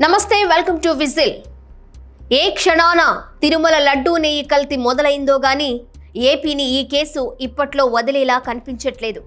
నమస్తే, welcome to whistle. ఏ క్షణాన తిరుమల లడ్డూ నెయ్యి కల్తీ మొదలైందో గానీ ఏపీని ఈ కేసు ఇప్పట్లో వదిలేలా కనిపించట్లేదు.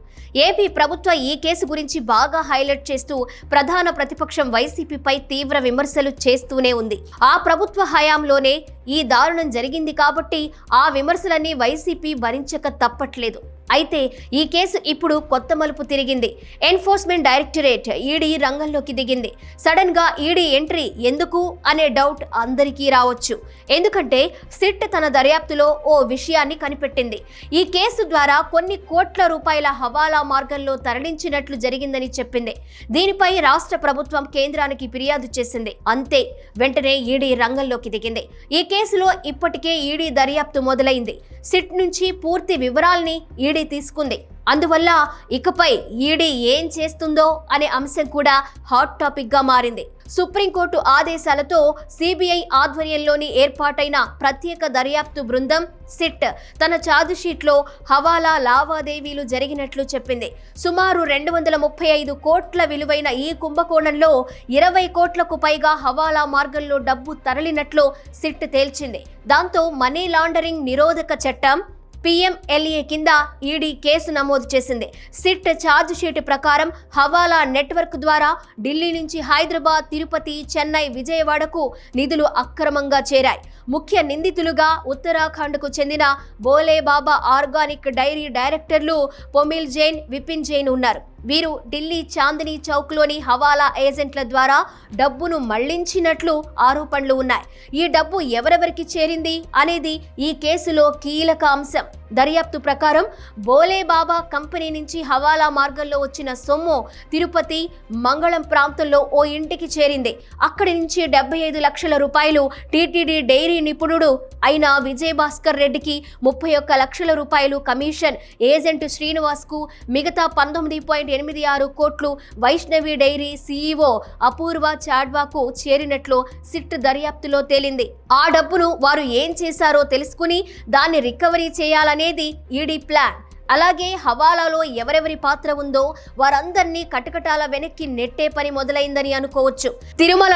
ఏపీ ప్రభుత్వ ఈ కేసు గురించి బాగా హైలైట్ చేస్తూ ప్రధాన ప్రతిపక్షం వైసీపీపై తీవ్ర విమర్శలు చేస్తూనే ఉంది. ఆ ప్రభుత్వ హయాంలోనే ఈ దారుణం జరిగింది కాబట్టి ఆ విమర్శలన్నీ వైసీపీ భరించక తప్పట్లేదు. అయితే ఈ కేసు ఇప్పుడు కొత్త మలుపు తిరిగింది. ఎన్ఫోర్స్మెంట్ డైరెక్టరేట్ ఈడీ రంగంలోకి దిగింది. సడన్ గా ఈడీ ఎంట్రీ ఎందుకు అనే డౌట్ అందరికీ రావచ్చు. ఎందుకంటే సిట్ తన దర్యాప్తులో ఓ విషయాన్ని కనిపెట్టింది. ఈ కేసు ద్వారా కొన్ని కోట్ల రూపాయల హవాలా మార్గంలో తరలించినట్లు జరిగిందని చెప్పింది. దీనిపై రాష్ట్ర ప్రభుత్వం కేంద్రానికి ఫిర్యాదు చేసింది. అంతే, వెంటనే ఈడీ రంగంలోకి దిగింది. ఈ కేసులో ఇప్పటికే ఈడీ దర్యాప్తు మొదలైంది. సిట్ నుంచి పూర్తి వివరాల్ని ఈడీ తీసుకుంది. అందువల్ల ఇకపై ఈడీ ఏం చేస్తుందో అనే అంశం కూడా హాట్ టాపిక్ గా మారింది. సుప్రీంకోర్టు ఆదేశాలతో సిబిఐ ఆధ్వర్యంలోని ఏర్పాటైన ప్రత్యేక దర్యాప్తు బృందం సిట్ తన ఛార్జిషీట్లో హవాలా లావాదేవీలు జరిగినట్లు చెప్పింది. సుమారు 235 కోట్ల విలువైన ఈ కుంభకోణంలో 20 కోట్లకు పైగా హవాలా మార్గంలో డబ్బు తరలినట్లు సిట్ తేల్చింది. దాంతో మనీ లాండరింగ్ నిరోధక చట్టం PMLA కింద ఈడీ కేసు నమోదు చేసింది. సిట్ ఛార్జ్ షీట్ ప్రకారం హవాలా నెట్వర్క్ ద్వారా ఢిల్లీ నుంచి హైదరాబాద్, తిరుపతి, చెన్నై, విజయవాడకు నిధులు అక్రమంగా చేరాయి. ముఖ్య నిందితులుగా ఉత్తరాఖండ్కు చెందిన బోలే బాబా ఆర్గానిక్ డైరీ డైరెక్టర్లు పొమిల్ జైన్, విపిన్ జైన్ ఉన్నారు. వీరు ఢిల్లీ చాందినీ చౌక్లోని హవాలా ఏజెంట్ల ద్వారా డబ్బును మళ్లించినట్లు ఆరోపణలు ఉన్నాయి. ఈ డబ్బు ఎవరెవరికి చేరింది అనేది ఈ కేసులో కీలక అంశం. దర్యాప్తు ప్రకారం బోలే బాబా కంపెనీ నుంచి హవాలా మార్గంలో వచ్చిన సొమ్ము తిరుపతి, మంగళం ప్రాంతంలో ఓ ఇంటికి చేరింది. అక్కడి నుంచి 75 లక్షల రూపాయలు టీటీడీ డైరీ నిపుణుడు అయిన విజయభాస్కర్ రెడ్డికి, 31 లక్షల రూపాయలు కమిషన్ ఏజెంట్ శ్రీనివాస్కు, మిగతా 19.86 కోట్లు వైష్ణవి డైరీ CEO అపూర్వ చాడ్వాకు చేరినట్లు సిట్ దర్యాప్తులో తేలింది. ఆ డబ్బును వారు ఏం చేశారో తెలుసుకుని దాన్ని రికవరీ చేయాలనేది ఈడీ ప్లాన్. అలాగే హవాలాలో ఎవరెవరి పాత్ర ఉందో వారందరినీ కటకటాల వెనక్కి నెట్టే పని మొదలైందని అనుకోవచ్చు. తిరుమల